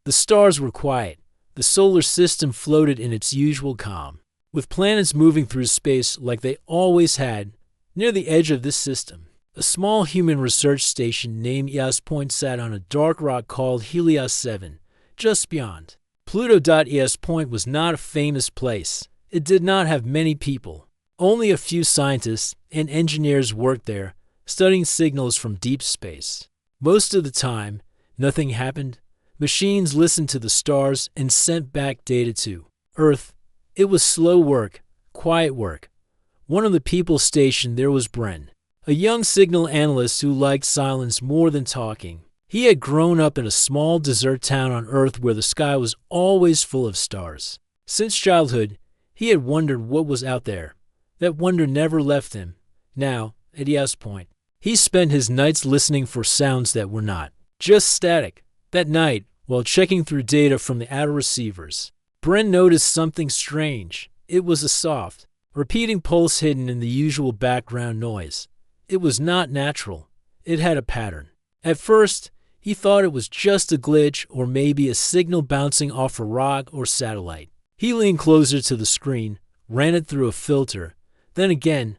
The stars were quiet. The solar system floated in its usual calm, with planets moving through space like they always had. Near the edge of this system, a small human research station named Eos Point sat on a dark rock called Helios 7, just beyond. Pluto.Eos Point was not a famous place. It did not have many people. Only a few scientists and engineers worked there, studying signals from deep space. Most of the time, nothing happened. Machines listened to the stars and sent back data to Earth. It was slow work, quiet work. One of the people stationed there was Bren, a young signal analyst who liked silence more than talking. He had grown up in a small desert town on Earth where the sky was always full of stars. Since childhood, he had wondered what was out there. That wonder never left him. Now, at Eos Point, he spent his nights listening for sounds that were not just static. That night, while checking through data from the outer receivers, Bren noticed something strange. It was a soft, repeating pulse hidden in the usual background noise. It was not natural. It had a pattern. At first, he thought it was just a glitch or maybe a signal bouncing off a rock or satellite. He leaned closer to the screen, ran it through a filter. Then again,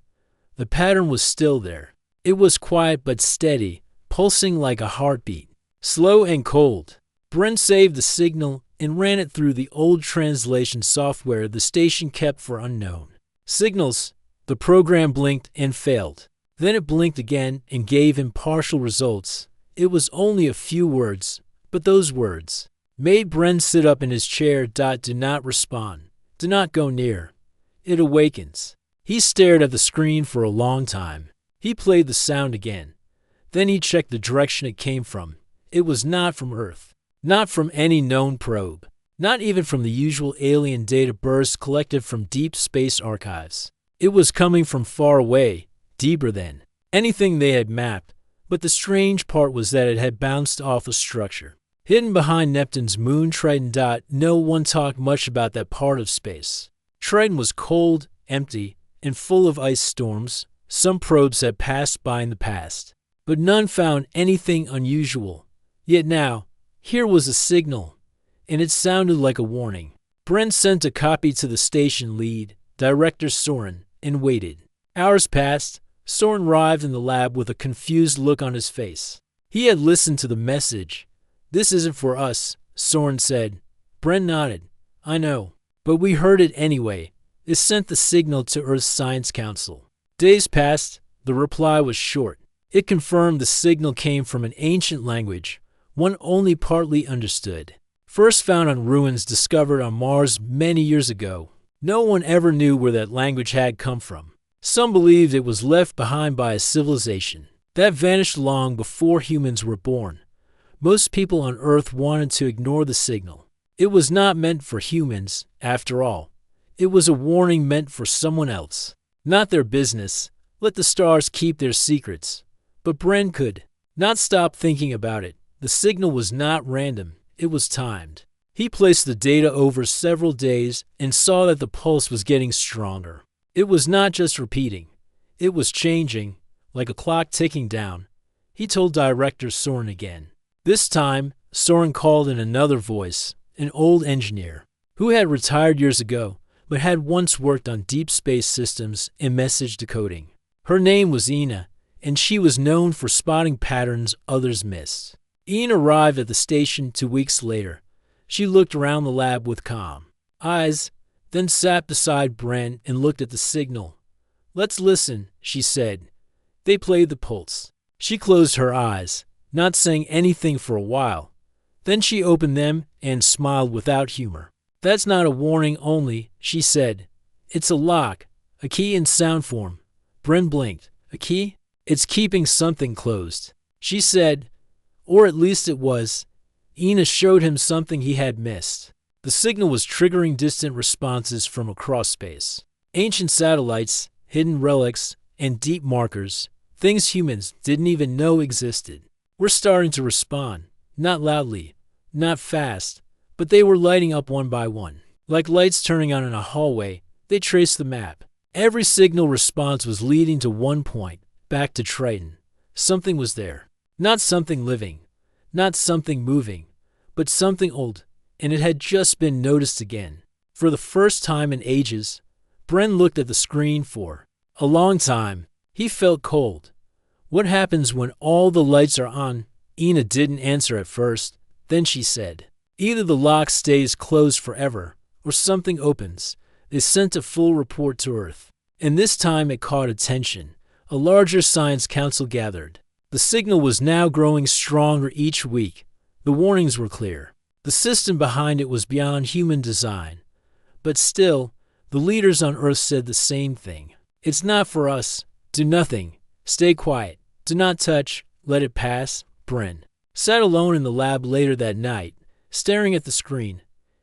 the pattern was still there. It was quiet but steady, pulsing like a heartbeat. Slow and cold. Bren saved the signal and ran it through the old translation software the station kept for unknown signals. The program blinked and failed. Then it blinked again and gave him partial results. It was only a few words, but those words made Bren sit up in his chair. Do not respond. Do not go near. It awakens. He stared at the screen for a long time. He played the sound again. Then he checked the direction it came from. It was not from Earth. Not from any known probe. Not even from the usual alien data bursts collected from deep space archives. It was coming from far away, deeper than anything they had mapped. But the strange part was that it had bounced off a structure hidden behind Neptune's moon Triton. No one talked much about that part of space. Triton was cold, empty, and full of ice storms. Some probes had passed by in the past, but none found anything unusual. Yet now, here was a signal, and it sounded like a warning. Bren sent a copy to the station lead, Director Soren, and waited. Hours passed. Soren arrived in the lab with a confused look on his face. He had listened to the message. "This isn't for us," Soren said. Bren nodded. "I know, but we heard it anyway. It sent the signal to Earth's Science Council." Days passed. The reply was short. It confirmed the signal came from an ancient language, one only partly understood. First found on ruins discovered on Mars many years ago. No one ever knew where that language had come from. Some believed it was left behind by a civilization that vanished long before humans were born. Most people on Earth wanted to ignore the signal. It was not meant for humans, after all. It was a warning meant for someone else. Not their business. Let the stars keep their secrets. But Bren could not stop thinking about it. The signal was not random. It was timed. He placed the data over several days and saw that the pulse was getting stronger. It was not just repeating. It was changing, like a clock ticking down. He told Director Soren again. This time, Soren called in another voice, an old engineer, who had retired years ago, but had once worked on deep space systems and message decoding. Her name was Ina, and she was known for spotting patterns others missed. Ina arrived at the station 2 weeks later. She looked around the lab with calm eyes, then sat beside Bren and looked at the signal. "Let's listen," she said. They played the pulse. She closed her eyes, not saying anything for a while. Then she opened them and smiled without humor. "That's not a warning only," she said. "It's a lock, a key in sound form." Bren blinked. "A key? It's keeping something closed," she said. Or at least it was. Ina showed him something he had missed. The signal was triggering distant responses from across space. Ancient satellites, hidden relics, and deep markers, things humans didn't even know existed, were starting to respond. Not loudly, not fast, but they were lighting up one by one. Like lights turning on in a hallway, they traced the map. Every signal response was leading to one point, back to Triton. Something was there. Not something living, not something moving, but something old, and it had just been noticed again. For the first time in ages, Bren looked at the screen for a long time. He felt cold. What happens when all the lights are on? Ina didn't answer at first. Then she said, either the lock stays closed forever, or something opens. They sent a full report to Earth. And this time it caught attention. A larger science council gathered. The signal was now growing stronger each week. The warnings were clear. The system behind it was beyond human design. But still, the leaders on Earth said the same thing. It's not for us. Do nothing. Stay quiet. Do not touch. Let it pass. Bren sat alone in the lab later that night, staring at the screen.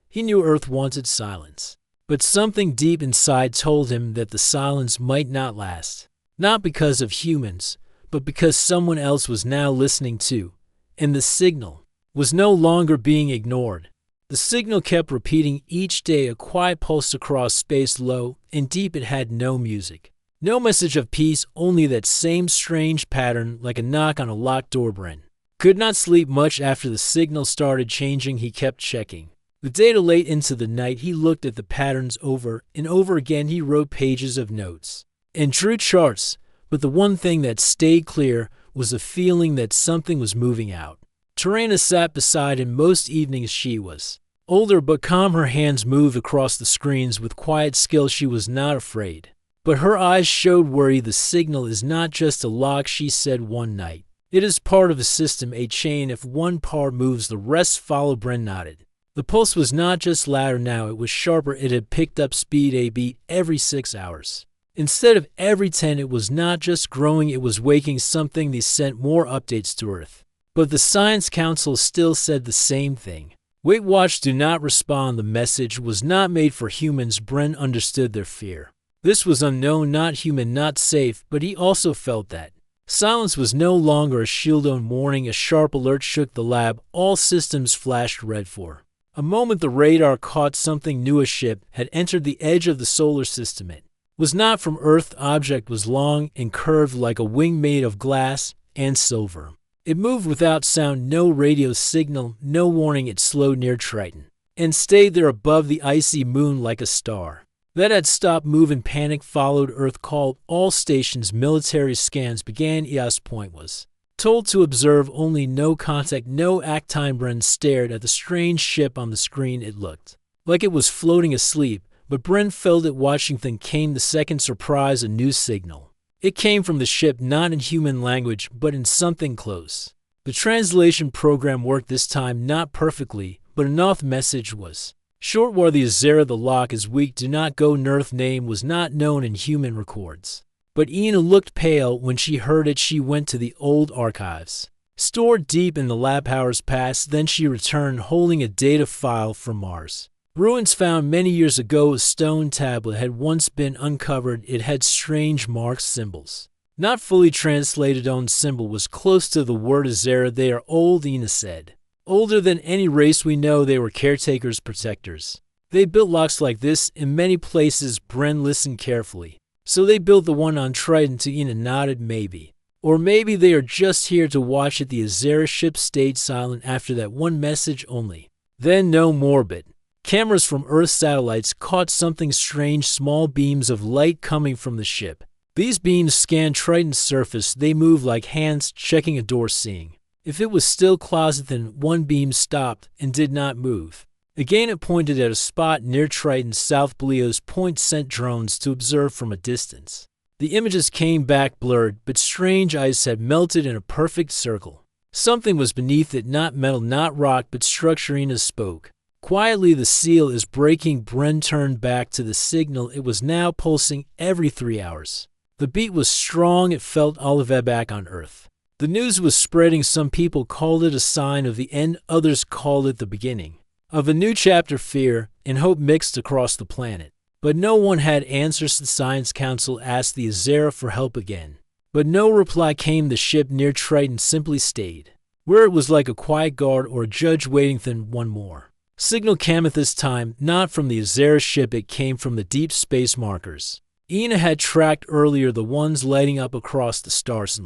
He knew Earth wanted silence. But something deep inside told him that the silence might not last. Not because of humans, but because someone else was now listening too. And the signal was no longer being ignored. The signal kept repeating each day, a quiet pulse across space, low and deep. It had no music. No message of peace, only that same strange pattern, like a knock on a locked door. Bren could not sleep much after the signal started changing. He kept checking the data late into the night. He looked at the patterns over and over again. He wrote pages of notes and drew charts, but the one thing that stayed clear was a feeling that something was moving out. Tarana sat beside him most evenings. She was older but calm. Her hands moved across the screens with quiet skill. She was not afraid, but her eyes showed worry. The signal is not just a lock, she said one night. It is part of a system, a chain. If one part moves, the rest follow. Bren nodded. The pulse was not just louder now, it was sharper. It had picked up speed, a beat every 6 hours. Instead of every 10, it was not just growing, it was waking something. They sent more updates to Earth. But the Science Council still said the same thing. Wait, watch, do not respond. The message was not made for humans. Bren understood their fear. This was unknown, not human, not safe, but he also felt that silence was no longer a shield on warning. A sharp alert shook the lab. All systems flashed red. For a moment, the radar caught something new. A ship had entered the edge of the solar system. It was not from Earth. The object was long and curved like a wing made of glass and silver. It moved without sound, no radio signal, no warning. It slowed near Triton and stayed there above the icy moon like a star that had stopped moving. Panic followed. Earth called all stations. Military scans began. EOS Point was told to observe only. No contact, no act time. Bren stared at the strange ship on the screen. It looked like it was floating asleep, but Bren felt it watching. Then came the second surprise, a new signal. It came from the ship, not in human language, but in something close. The translation program worked this time, not perfectly, but enough. Message was short. War the Azera, the lock is weak. Do not go. Earth name was not known in human records. But Ina looked pale when she heard it. She went to the old archives, stored deep in the lab. Hours passed. Then she returned holding a data file from Mars. Ruins found many years ago. A stone tablet had once been uncovered. It had strange marks, symbols not fully translated. Own symbol was close to the word Azera. They are old, Ina said. Older than any race we know. They were caretakers, protectors. They built locks like this in many places. Bren listened carefully. So they built the one on Triton. Ina nodded. Maybe. Or maybe they are just here to watch it. The Azera ship stayed silent after that one message only. Then no more. But cameras from Earth satellites caught something strange, small beams of light coming from the ship. These beams scanned Triton's surface. They moved like hands checking a door, seeing if it was still closet. Then one beam stopped and did not move. Again it pointed at a spot near Triton. South Blios Point sent drones to observe from a distance. The images came back blurred, but strange. Ice had melted in a perfect circle. Something was beneath it, not metal, not rock, but structure. Ina spoke quietly. The seal is breaking. Bren turned back to the signal. It was now pulsing every 3 hours. The beat was strong. It felt Olive back on Earth. The news was spreading. Some people called it a sign of the end. Others called it the beginning of a new chapter. Fear and hope mixed across the planet. But no one had answers. The Science Council asked the Azera for help again. But no reply came. The ship near Triton simply stayed where it was, like a quiet guard or a judge waiting. Then one more signal came at this time, not from the Azera ship. It came from the deep space markers Ina had tracked earlier, the ones lighting up across the stars.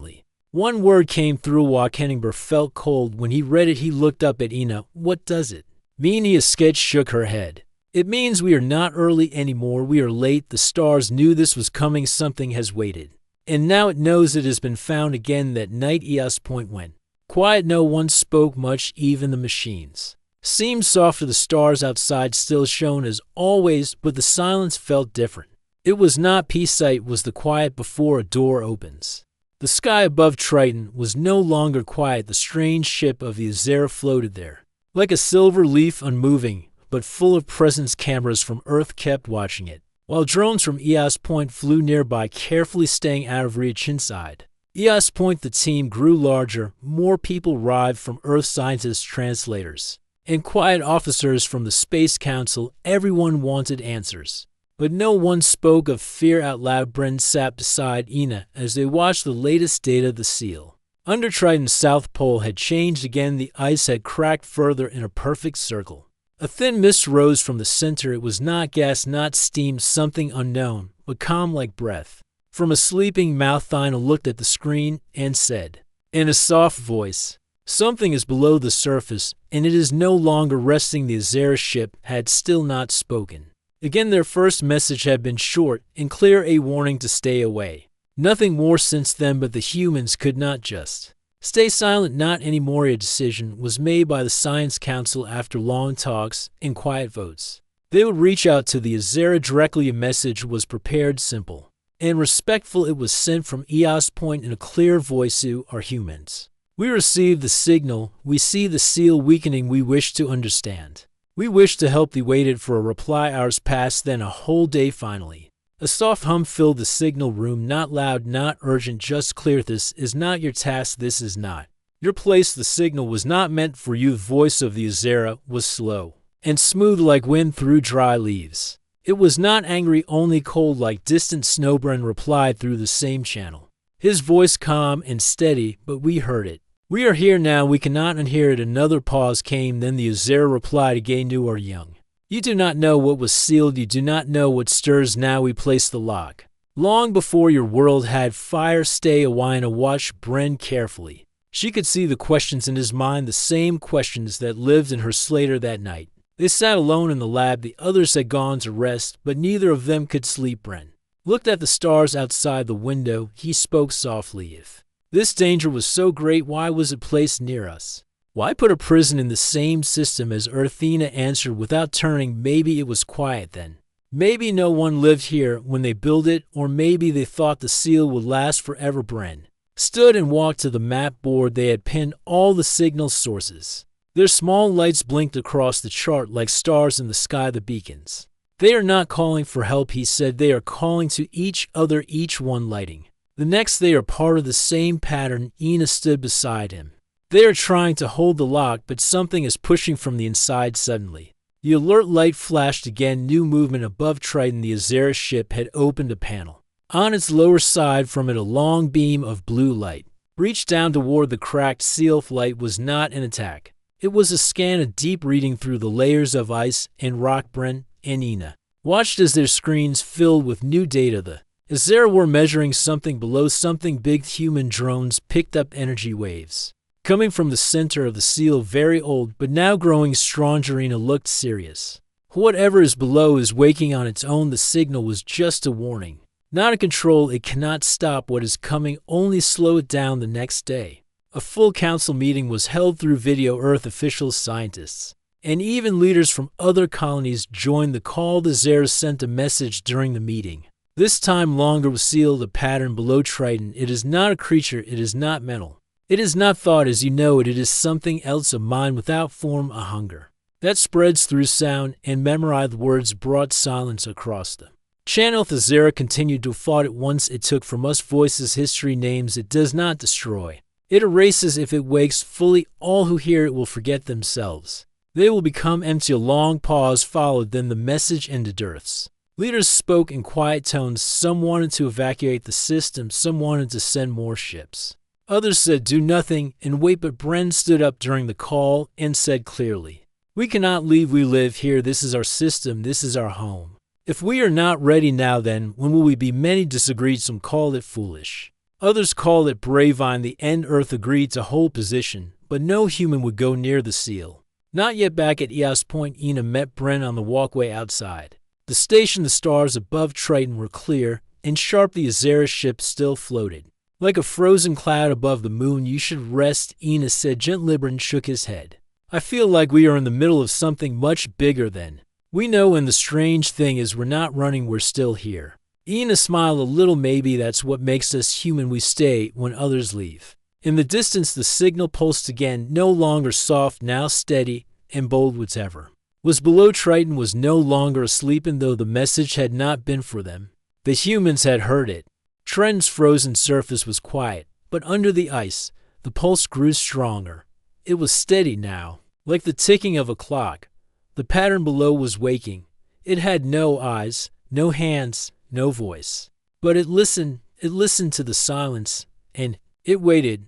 One word came through while Kenningber felt cold. When he read it, he looked up at Ina. What does it mean? Ina sketch shook her head. It means we are not early anymore. We are late. The stars knew this was coming. Something has waited. And now it knows it has been found again. That night EOS Point went quiet. No one spoke much, even the machines seemed softer. The stars outside still shone as always, but the silence felt different. It was not peace. It was the quiet before a door opens. The sky above Triton was no longer quiet. The strange ship of the Azera floated there, like a silver leaf, unmoving, but full of presence. Cameras from Earth kept watching it, while drones from EOS Point flew nearby, carefully staying out of reach. Inside EOS Point, the team grew larger. More people arrived from Earth, scientists, translators, and quiet officers from the Space Council. Everyone wanted answers, but no one spoke of fear out loud. Bren sat beside Ina as they watched the latest data. The seal under Triton's South Pole had changed again. The ice had cracked further in a perfect circle. A thin mist rose from the center. It was not gas, not steam, something unknown, but calm like breath. From a sleeping mouth, Ina looked at the screen and said, in a soft voice, something is below the surface, and it is no longer resting. The Azera ship had still not spoken. Again, their first message had been short and clear, a warning to stay away. Nothing more since then, but the humans could not just stay silent. Not anymore. A decision was made by the Science Council after long talks and quiet votes. They would reach out to the Azera directly. A message was prepared, simple and respectful. It was sent from EOS Point in a clear voice. You are humans. We received the signal. We see the seal weakening. We wish to understand. We wish to help. They waited for a reply. Hours passed, then a whole day. Finally, a soft hum filled the signal room. Not loud, not urgent, just clear. This is not your task. This is not your place. The signal was not meant for you. The voice of the Azera was slow and smooth like wind through dry leaves. It was not angry, only cold like distant snow. Bren replied through the same channel, his voice calm and steady, but we heard it. We are here now. We cannot unhear it. Another pause came. Then the Azera replied again. You are young. You do not know what was sealed. You do not know what stirs now. We placed the lock long before your world had fire. Stay a while and watch Bren carefully. She could see the questions in his mind, the same questions that lived in her Slater that night. They sat alone in the lab. The others had gone to rest, but neither of them could sleep. Bren looked at the stars outside the window. He spoke softly. If this danger was so great, why was it placed near us? Why put a prison in the same system as Earth? Ina answered without turning. Maybe it was quiet then. Maybe no one lived here when they built it, or maybe they thought the seal would last forever. Bren stood and walked to the map board. They had pinned all the signal sources. Their small lights blinked across the chart like stars in the sky. The beacons. They are not calling for help, he said. They are calling to each other, each one lighting the next. They are part of the same pattern. Ina stood beside him. They are trying to hold the lock, but something is pushing from the inside. Suddenly, the alert light flashed again. New movement above Triton. The Azera ship had opened a panel. On its lower side, from it a long beam of blue light reached down toward the cracked seal. Light was not an attack. It was a scan, a deep reading through the layers of ice and rock. Bren and Ina watched as their screens filled with new data. The Azera were measuring something below. Something big. Human drones picked up energy waves coming from the center of the seal. Very old, but now growing stronger. Ina looked serious. Whatever is below is waking on its own. The signal was just a warning, not a control. It cannot stop what is coming, only slow it down. The next day, a full council meeting was held through video. Earth officials, scientists, and even leaders from other colonies joined the call. The Azera sent a message during the meeting. This time longer was sealed. A pattern below Triton. It is not a creature. It is not mental. It is not thought as you know it. It is something else, a mind without form, a hunger that spreads through sound, and memorized words brought silence across them. Channel. The Azera continued to fight at once. It took from us voices, history, names. It does not destroy. It erases. If it wakes fully, all who hear it will forget themselves. They will become empty. A long pause followed, then the message ended. Earth's leaders spoke in quiet tones. Some wanted to evacuate the system. Some wanted to send more ships. Others said do nothing and wait, but Bren stood up during the call and said clearly, we cannot leave. We live here. This is our system. This is our home. If we are not ready now, then when will we be? Many disagreed. Some called it foolish. Others called it Bravine. The end Earth agreed to hold position, but no human would go near the seal. Not yet. Back at Eos Point, Ina met Bren on the walkway outside. The station, the stars above Triton were clear, and sharp. The Azera ship still floated. Like a frozen cloud above the moon. You should rest, Ina said gently. Bren shook his head. I feel like we are in the middle of something much bigger than we know, and the strange thing is we're not running, we're still here. Ina smiled a little. Maybe that's what makes us human. We stay when others leave. In the distance, the signal pulsed again, no longer soft, now steady and bold. Whatever was below Triton was no longer asleep, and though the message had not been for them, the humans had heard it. Triton's frozen surface was quiet, but under the ice, the pulse grew stronger. It was steady now, like the ticking of a clock. The pattern below was waking. It had no eyes, no hands, no voice. But it listened to the silence, and it waited.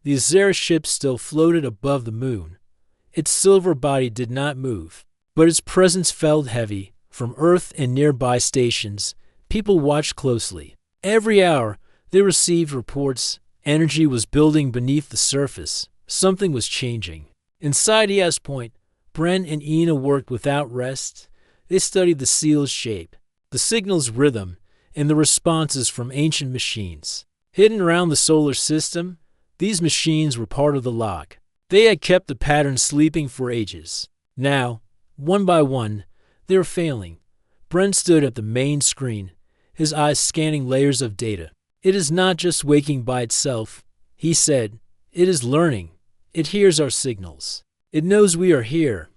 The Azera ship still floated above the moon. Its silver body did not move, but its presence felt heavy. From Earth and nearby stations, people watched closely. Every hour, they received reports. Energy was building beneath the surface. Something was changing. Inside Eos Point, Bren and Ina worked without rest. They studied the seal's shape, the signal's rhythm, and the responses from ancient machines. Hidden around the solar system, these machines were part of the lock. They had kept the pattern sleeping for ages. Now, one by one, they were failing. Bren stood at the main screen, his eyes scanning layers of data. It is not just waking by itself, he said. It is learning. It hears our signals. It knows we are here.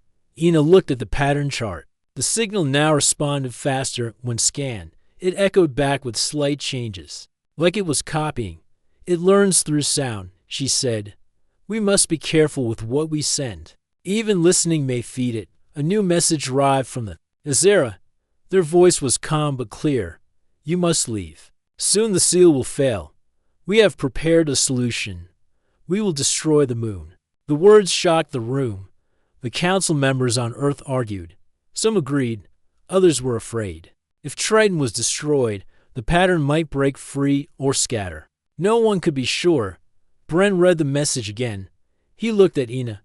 Ina looked at the pattern chart. The signal now responded faster when scanned. It echoed back with slight changes, like it was copying. It learns through sound, she said. We must be careful with what we send. Even listening may feed it. A new message arrived from the Azera. Their voice was calm but clear. You must leave. Soon the seal will fail. We have prepared a solution. We will destroy the moon. The words shocked the room. The council members on Earth argued. Some agreed, others were afraid. If Triton was destroyed, the pattern might break free or scatter. No one could be sure. Bren read the message again. He looked at Ina.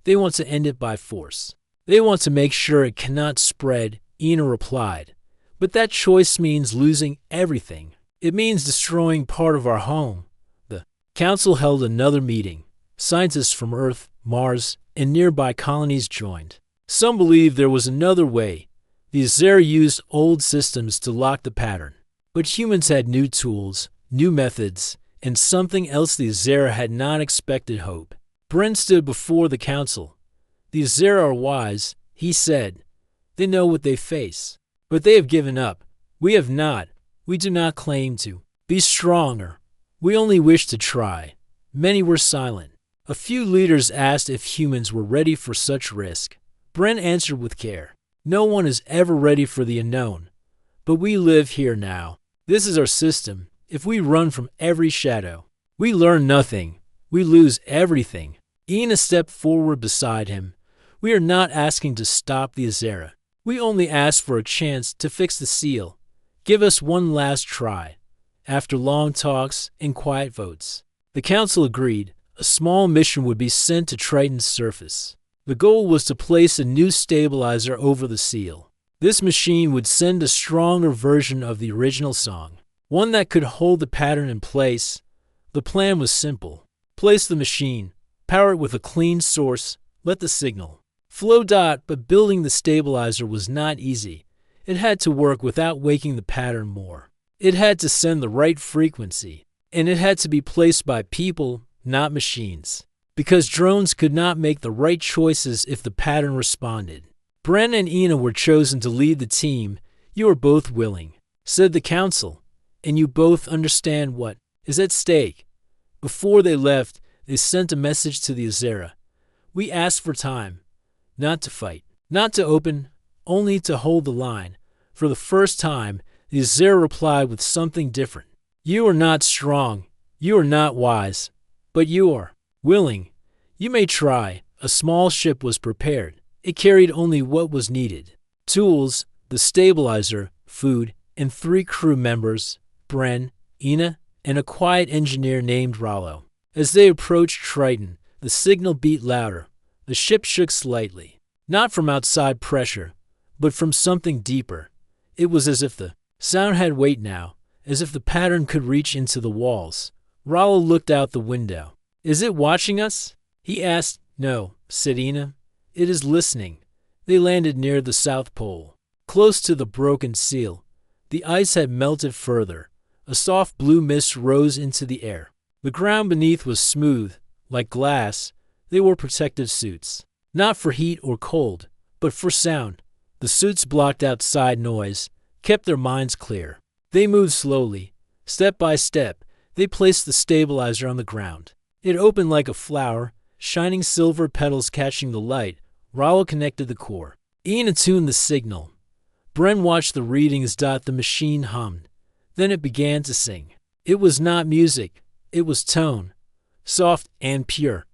They want to end it by force. They want to make sure it cannot spread, Ina replied. But that choice means losing everything. It means destroying part of our home. The council held another meeting. Scientists from Earth, Mars, and nearby colonies joined. Some believed there was another way. The Azera used old systems to lock the pattern. But humans had new tools, new methods, and something else the Azera had not expected. Hope. Bren stood before the council. The Azera are wise, he said. They know what they face. But they have given up. We have not. We do not claim to be stronger. We only wish to try. Many were silent. A few leaders asked if humans were ready for such risk. Bren answered with care. No one is ever ready for the unknown. But we live here now. This is our system. If we run from every shadow, we learn nothing. We lose everything. Ina stepped forward beside him. We are not asking to stop the Azera. We only ask for a chance to fix the seal. Give us one last try. After long talks and quiet votes, the council agreed. A small mission would be sent to Triton's surface. The goal was to place a new stabilizer over the seal. This machine would send a stronger version of the original song, one that could hold the pattern in place. The plan was simple. Place the machine, power it with a clean source, let the signal flow. But building the stabilizer was not easy. It had to work without waking the pattern more. It had to send the right frequency, and it had to be placed by people, not machines, because drones could not make the right choices if the pattern responded. Bren and Ina were chosen to lead the team. You are both willing, said the council, and you both understand what is at stake. Before they left, they sent a message to the Azera. We asked for time, not to fight, not to open, only to hold the line. For the first time, the Azera replied with something different. You are not strong, you are not wise, but you are willing. You may try. A small ship was prepared. It carried only what was needed. Tools, the stabilizer, food, and 3 crew members, Bren, Ina, and a quiet engineer named Rollo. As they approached Triton, the signal beat louder. The ship shook slightly, not from outside pressure, but from something deeper. It was as if the sound had weight now, as if the pattern could reach into the walls. Rollo looked out the window. "Is it watching us?" he asked. "No," said Ina. "It is listening." They landed near the South Pole, close to the broken seal. The ice had melted further. A soft blue mist rose into the air. The ground beneath was smooth, like glass. They wore protective suits, not for heat or cold, but for sound. The suits blocked outside noise, kept their minds clear. They moved slowly. Step by step, they placed the stabilizer on the ground. It opened like a flower, shining silver petals catching the light. Rollo connected the core. Ian attuned the signal. Bren watched the readings. The machine hummed. Then it began to sing. It was not music. It was tone, soft and pure.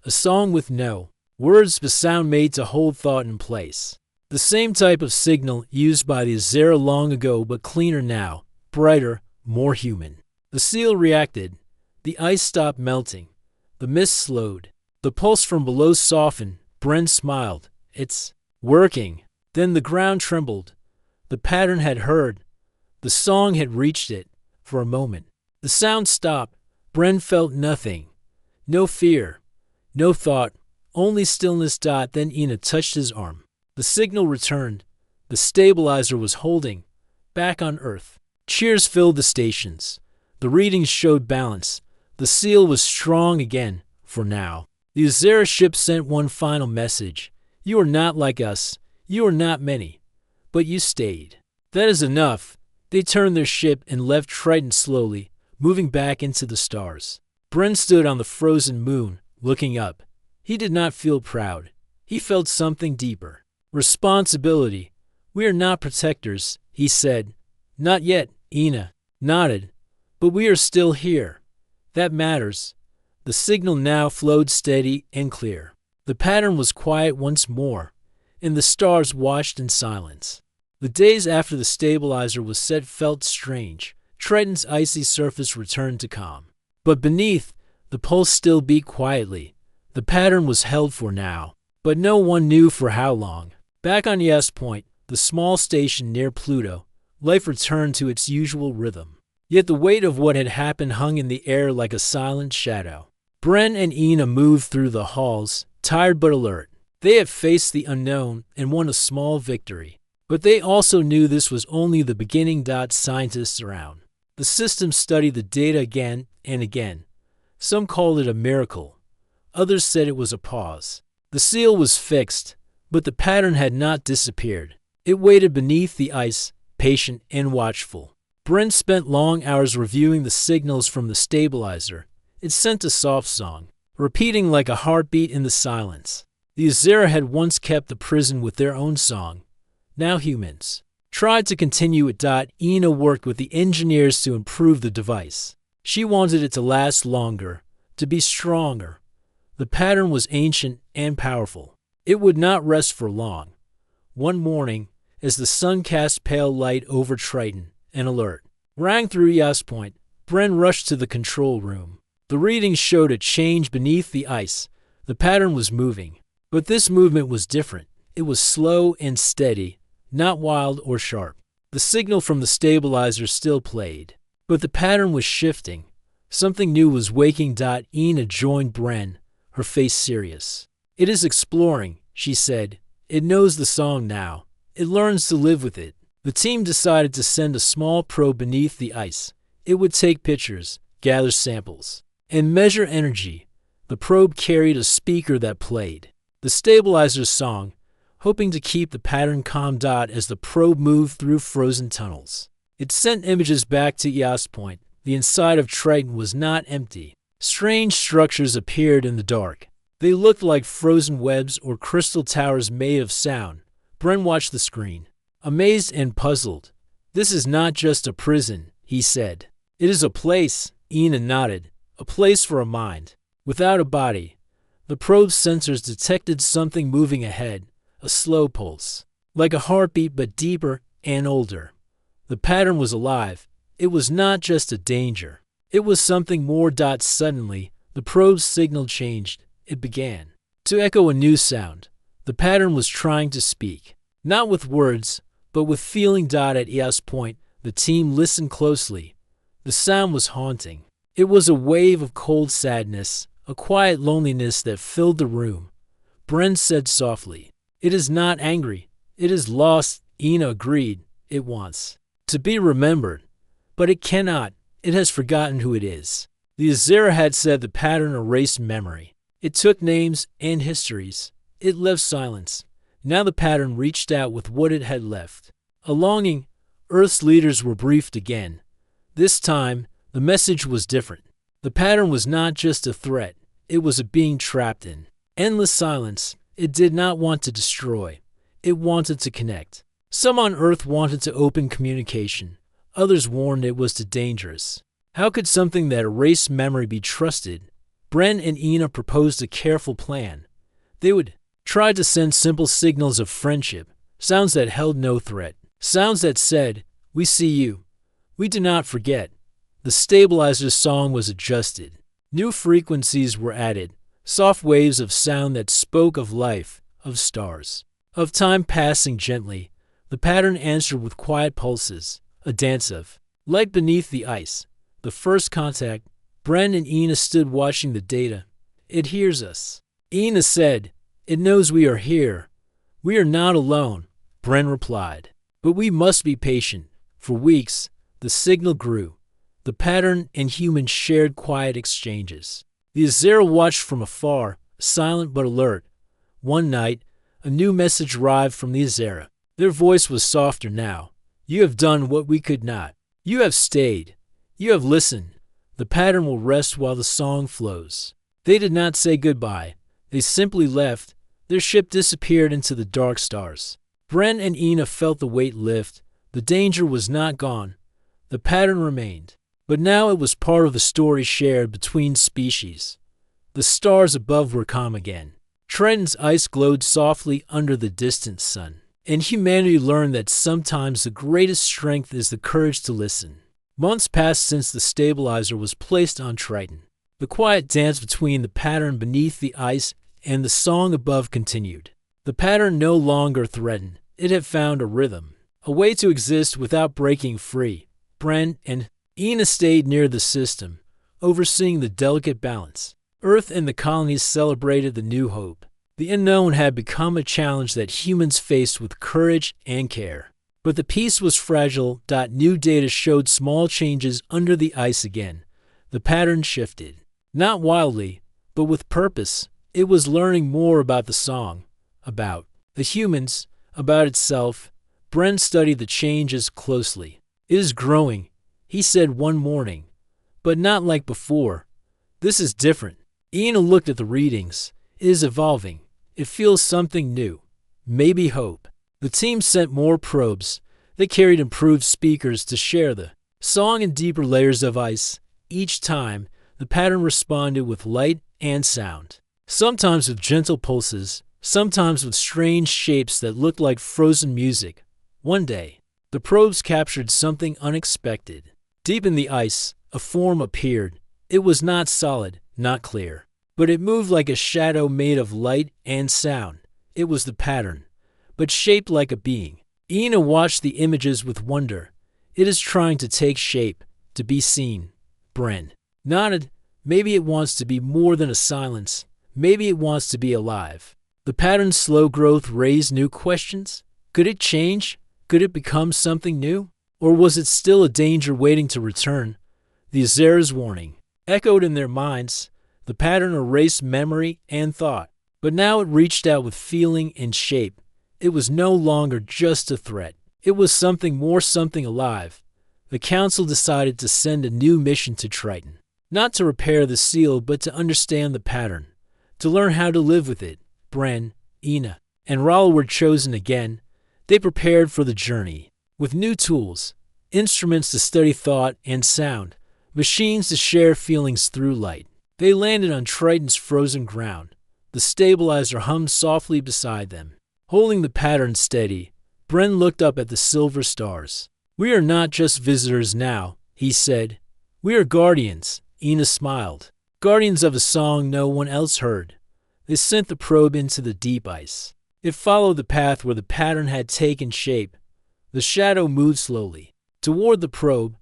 A song with no words but sound made to hold thought in place. The same type of signal used by the Azera long ago, but cleaner now, brighter, more human. The seal reacted. The ice stopped melting. The mist slowed. The pulse from below softened. Bren smiled. "It's working." Then the ground trembled. The pattern had heard. The song had reached it. For a moment, the sound stopped. Bren felt nothing. No fear. No thought. Only stillness. Then Ina touched his arm. The signal returned. The stabilizer was holding. Back on Earth. Cheers filled the stations. The readings showed balance. The seal was strong again, for now. The Azera ship sent one final message. "You are not like us. You are not many. But you stayed. That is enough." They turned their ship and left Triton slowly, moving back into the stars. Bren stood on the frozen moon, looking up. He did not feel proud. He felt something deeper. Responsibility. "We are not protectors," he said. "Not yet," Ina nodded. "But we are still here. That matters." The signal now flowed steady and clear. The pattern was quiet once more, and the stars watched in silence. The days after the stabilizer was set felt strange. Triton's icy surface returned to calm. But beneath, the pulse still beat quietly. The pattern was held for now, but no one knew for how long. Back on Yes Point, the small station near Pluto, life returned to its usual rhythm. Yet the weight of what had happened hung in the air like a silent shadow. Bren and Ina moved through the halls, tired but alert. They had faced the unknown and won a small victory. But they also knew this was only the beginning. Scientists around the system studied the data again and again. Some called it a miracle. Others said it was a pause. The seal was fixed, but the pattern had not disappeared. It waited beneath the ice, patient and watchful. Bren spent long hours reviewing the signals from the stabilizer. It sent a soft song, repeating like a heartbeat in the silence. The Azera had once kept the prison with their own song. Now humans tried to continue it. Ina worked with the engineers to improve the device. She wanted it to last longer, to be stronger. The pattern was ancient and powerful. It would not rest for long. One morning, as the sun cast pale light over Triton, an alert rang through Yas Point. Bren rushed to the control room. The readings showed a change beneath the ice. The pattern was moving, but this movement was different. It was slow and steady, not wild or sharp. The signal from the stabilizer still played, but the pattern was shifting. Something new was waking. Ina joined Bren, her face serious. "It is exploring," she said. "It knows the song now. It learns to live with it." The team decided to send a small probe beneath the ice. It would take pictures, gather samples, and measure energy. The probe carried a speaker that played the stabilizer's song, hoping to keep the pattern calm. As the probe moved through frozen tunnels, it sent images back to Yas Point. The inside of Triton was not empty. Strange structures appeared in the dark. They looked like frozen webs or crystal towers made of sound. Bren watched the screen, amazed and puzzled. "This is not just a prison," he said. "It is a place," Ina nodded. "A place for a mind, without a body." The probe's sensors detected something moving ahead, a slow pulse, like a heartbeat but deeper and older. The pattern was alive. It was not just a danger. It was something more. Suddenly, the probe's signal changed. It began to echo a new sound. The pattern was trying to speak, not with words, but with feeling. At this point, the team listened closely. The sound was haunting. It was a wave of cold sadness, a quiet loneliness that filled the room. Bren said softly, "It is not angry. It is lost." Ina agreed. "It wants to be remembered, but it cannot. It has forgotten who it is." The Azera had said the pattern erased memory. It took names and histories. It left silence. Now the pattern reached out with what it had left. A longing. Earth's leaders were briefed again. This time, the message was different. The pattern was not just a threat. It was a being trapped in endless silence. It did not want to destroy. It wanted to connect. Some on Earth wanted to open communication. Others warned it was too dangerous. How could something that erased memory be trusted? Bren and Ina proposed a careful plan. They would try to send simple signals of friendship, sounds that held no threat, sounds that said, "We see you. We do not forget." The stabilizer's song was adjusted. New frequencies were added, soft waves of sound that spoke of life, of stars, of time passing gently. The pattern answered with quiet pulses, a dance of light beneath the ice. The first contact. Bren and Ina stood watching the data. "It hears us." Ina said, "It knows we are here." "We are not alone," Bren replied. "But we must be patient." For weeks, the signal grew. The pattern and humans shared quiet exchanges. The Azera watched from afar, silent but alert. One night, a new message arrived from the Azera. Their voice was softer now. "You have done what we could not. You have stayed. You have listened. The pattern will rest while the song flows." They did not say goodbye. They simply left. Their ship disappeared into the dark stars. Bren and Ina felt the weight lift. The danger was not gone. The pattern remained. But now it was part of the story shared between species. The stars above were calm again. Triton's ice glowed softly under the distant sun. And humanity learned that sometimes the greatest strength is the courage to listen. Months passed since the stabilizer was placed on Triton. The quiet dance between the pattern beneath the ice and the song above continued. The pattern no longer threatened. It had found a rhythm, a way to exist without breaking free. Bren and Ina stayed near the system, overseeing the delicate balance. Earth and the colonies celebrated the new hope. The unknown had become a challenge that humans faced with courage and care. But the peace was fragile. New data showed small changes under the ice again. The pattern shifted. Not wildly, but with purpose. It was learning more about the song, about the humans, about itself. Bren studied the changes closely. "It is growing," he said one morning, "but not like before. This is different." Ina looked at the readings. "It is evolving. It feels something new. Maybe hope." The team sent more probes. They carried improved speakers to share the song in deeper layers of ice. Each time, the pattern responded with light and sound. Sometimes with gentle pulses, sometimes with strange shapes that looked like frozen music. One day, the probes captured something unexpected. Deep in the ice, a form appeared. It was not solid, not clear, but it moved like a shadow made of light and sound. It was the pattern, but shaped like a being. Ina watched the images with wonder. "It is trying to take shape, to be seen." Bren nodded. "Maybe it wants to be more than a silence. Maybe it wants to be alive." The pattern's slow growth raised new questions. Could it change? Could it become something new? Or was it still a danger waiting to return? The Azera's warning echoed in their minds. The pattern erased memory and thought, but now it reached out with feeling and shape. It was no longer just a threat. It was something more, something alive. The council decided to send a new mission to Triton. Not to repair the seal, but to understand the pattern. To learn how to live with it. Bren, Ina, and Rala were chosen again. They prepared for the journey. With new tools, instruments to study thought and sound, machines to share feelings through light. They landed on Triton's frozen ground. The stabilizer hummed softly beside them. Holding the pattern steady, Bren looked up at the silver stars. "We are not just visitors now," he said. We are guardians, Ina smiled. Guardians of a song no one else heard. They sent the probe into the deep ice. It followed the path where the pattern had taken shape. The shadow moved slowly. Toward the probe,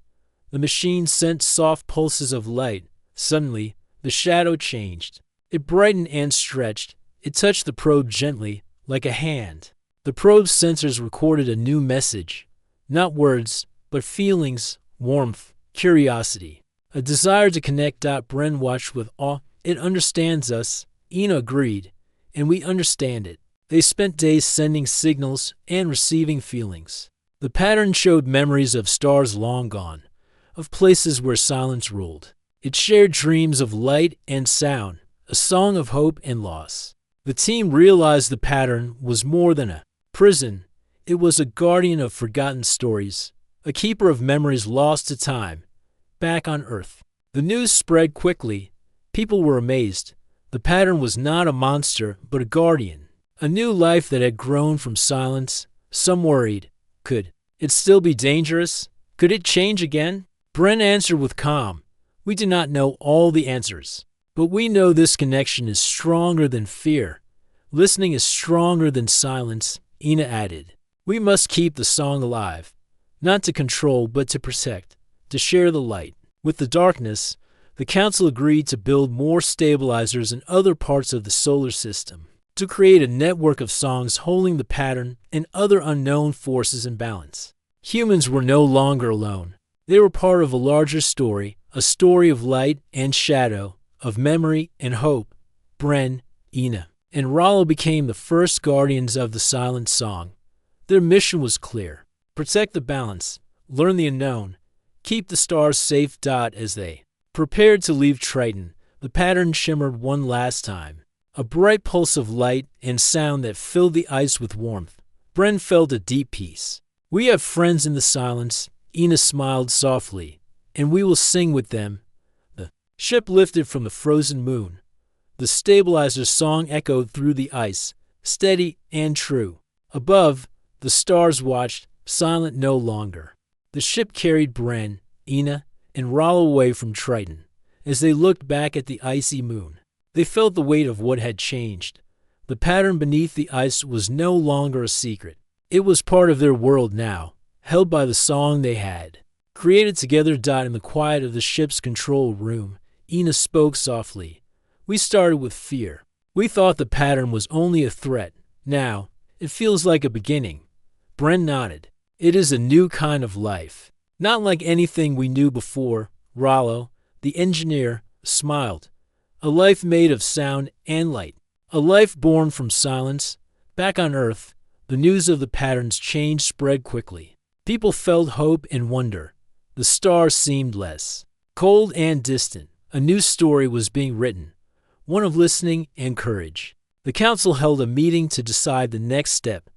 the machine sent soft pulses of light. Suddenly, the shadow changed. It brightened and stretched. It touched the probe gently, like a hand. The probe's sensors recorded a new message. Not words, but feelings, warmth, curiosity. A desire to connect. Bren watched with awe. It understands us, Ina agreed, and we understand it. They spent days sending signals and receiving feelings. The pattern showed memories of stars long gone, of places where silence ruled. It shared dreams of light and sound, a song of hope and loss. The team realized the pattern was more than a prison. It was a guardian of forgotten stories, a keeper of memories lost to time, back on Earth. The news spread quickly. People were amazed. The pattern was not a monster, but a guardian. A new life that had grown from silence. Some worried. Could it still be dangerous? Could it change again? Bren answered with calm. We do not know all the answers, but we know this connection is stronger than fear. Listening is stronger than silence, Ina added. We must keep the song alive, not to control but to protect, to share the light. With the darkness, the Council agreed to build more stabilizers in other parts of the solar system, to create a network of songs holding the pattern and other unknown forces in balance. Humans were no longer alone. They were part of a larger story, a story of light and shadow, of memory and hope. Bren, Ina, and Rollo became the first guardians of the silent song. Their mission was clear. Protect the balance, learn the unknown, keep the stars safe. As they prepared to leave Triton, the pattern shimmered one last time. A bright pulse of light and sound that filled the ice with warmth. Bren felt a deep peace. We have friends in the silence, Ina smiled softly, and we will sing with them. The ship lifted from the frozen moon. The stabilizer's song echoed through the ice, steady and true. Above, the stars watched, silent no longer. The ship carried Bren, Ina, and Rollo away from Triton. As they looked back at the icy moon, they felt the weight of what had changed. The pattern beneath the ice was no longer a secret. It was part of their world now, held by the song they had created together. In the quiet of the ship's control room, Ina spoke softly. We started with fear. We thought the pattern was only a threat. Now, it feels like a beginning. Bren nodded. It is a new kind of life. Not like anything we knew before. Rollo, the engineer, smiled. A life made of sound and light. A life born from silence. Back on Earth, the news of the pattern's change spread quickly. People felt hope and wonder. The stars seemed less cold and distant. A new story was being written, one of listening and courage. The council held a meeting to decide the next step.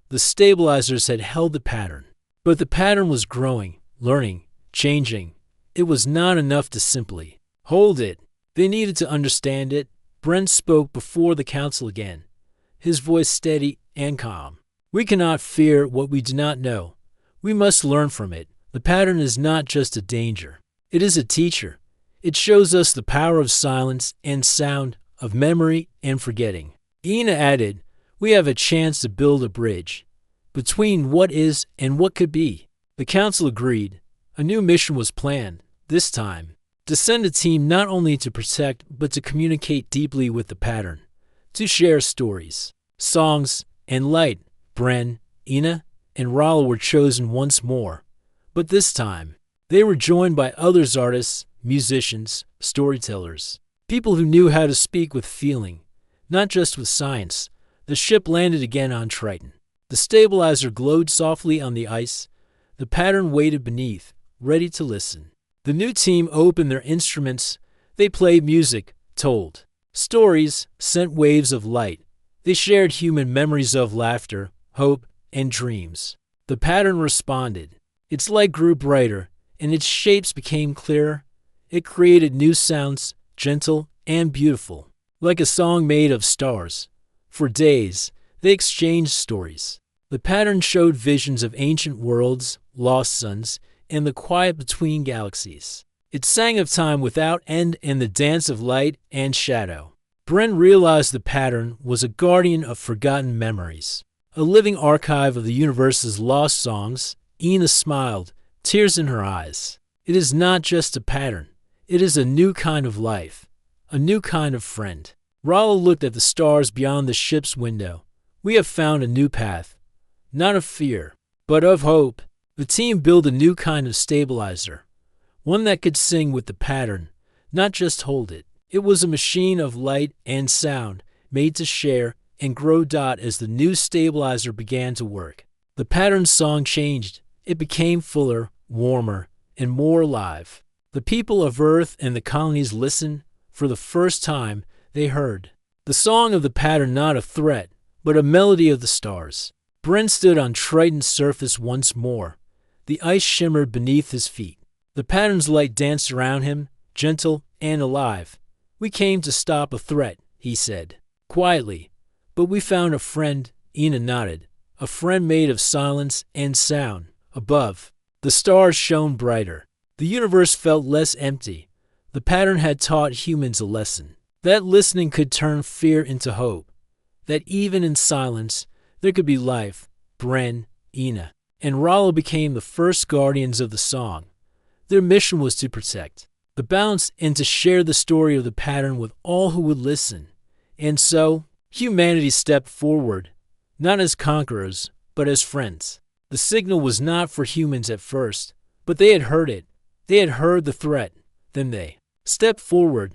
The stabilizers had held the pattern, but the pattern was growing, learning, changing. It was not enough to simply hold it. They needed to understand it. Brent spoke before the council again, his voice steady and calm. We cannot fear what we do not know. We must learn from it. The pattern is not just a danger. It is a teacher. It shows us the power of silence and sound, of memory and forgetting. Ina added, we have a chance to build a bridge between what is and what could be. The council agreed. A new mission was planned, this time, to send a team not only to protect but to communicate deeply with the pattern, to share stories, songs, and light. Bren, Ina, and Rollo were chosen once more, but this time, they were joined by others: artists, musicians, storytellers, people who knew how to speak with feeling, not just with science. The ship landed again on Triton. The stabilizer glowed softly on the ice. The pattern waited beneath, ready to listen. The new team opened their instruments. They played music, told stories, sent waves of light. They shared human memories of laughter, hope, and dreams. The pattern responded. Its light grew brighter, and its shapes became clearer. It created new sounds, gentle and beautiful, like a song made of stars. For days, they exchanged stories. The pattern showed visions of ancient worlds, lost suns, and the quiet between galaxies. It sang of time without end and the dance of light and shadow. Brent realized the pattern was a guardian of forgotten memories, a living archive of the universe's lost songs. Ina smiled, tears in her eyes. It is not just a pattern. It is a new kind of life, a new kind of friend. Rollo looked at the stars beyond the ship's window. We have found a new path, not of fear, but of hope. The team built a new kind of stabilizer, one that could sing with the pattern, not just hold it. It was a machine of light and sound, made to share and grow. As the new stabilizer began to work, the pattern's song changed. It became fuller, warmer, and more alive. The people of Earth and the colonies listened. For the first time, they heard the song of the pattern, not a threat, but a melody of the stars. Brent stood on Triton's surface once more. The ice shimmered beneath his feet. The pattern's light danced around him, gentle and alive. We came to stop a threat, he said, quietly. But we found a friend, Ina nodded. A friend made of silence and sound. Above, the stars shone brighter. The universe felt less empty. The pattern had taught humans a lesson. That listening could turn fear into hope. That even in silence, there could be life. Bren, Ina, and Rollo became the first guardians of the song. Their mission was to protect the balance and to share the story of the pattern with all who would listen. And so, humanity stepped forward, not as conquerors, but as friends. The signal was not for humans at first, but they had heard it. They had heard the threat. Then they stepped forward.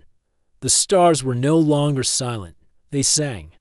The stars were no longer silent. They sang.